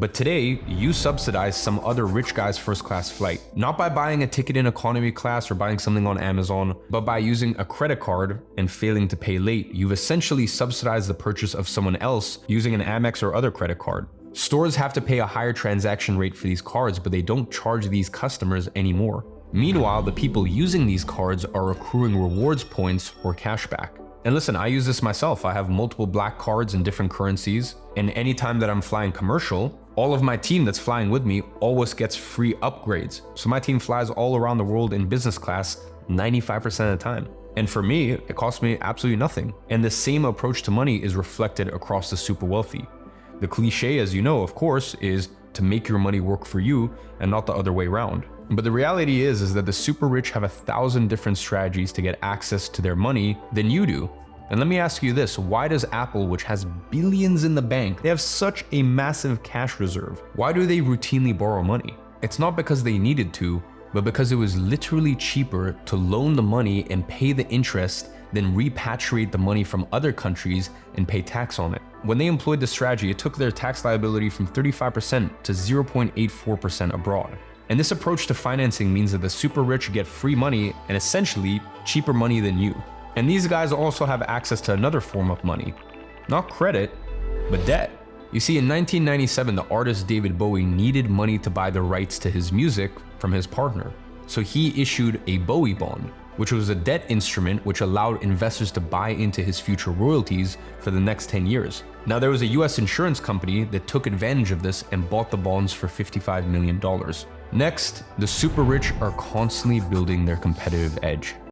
But today, you subsidize some other rich guy's first class flight, not by buying a ticket in economy class or buying something on Amazon, but by using a credit card and failing to pay late. You've essentially subsidized the purchase of someone else using an Amex or other credit card. Stores have to pay a higher transaction rate for these cards, but they don't charge these customers anymore. Meanwhile, the people using these cards are accruing rewards points or cashback. And listen, I use this myself. I have multiple black cards in different currencies, and anytime that I'm flying commercial, all of my team that's flying with me always gets free upgrades. So my team flies all around the world in business class 95% of the time. And for me, it costs me absolutely nothing. And the same approach to money is reflected across the super wealthy. The cliche, as you know, of course, is to make your money work for you and not the other way around. But the reality is that the super rich have 1,000 different strategies to get access to their money than you do. And let me ask you this, why does Apple, which has billions in the bank, they have such a massive cash reserve? Why do they routinely borrow money? It's not because they needed to, but because it was literally cheaper to loan the money and pay the interest than repatriate the money from other countries and pay tax on it. When they employed this strategy, it took their tax liability from 35% to 0.84% abroad. And this approach to financing means that the super rich get free money and essentially cheaper money than you. And these guys also have access to another form of money, not credit, but debt. You see, in 1997, the artist David Bowie needed money to buy the rights to his music from his partner. So he issued a Bowie bond, which was a debt instrument which allowed investors to buy into his future royalties for the next 10 years. Now, there was a US insurance company that took advantage of this and bought the bonds for $55 million. Next, the super rich are constantly building their competitive edge.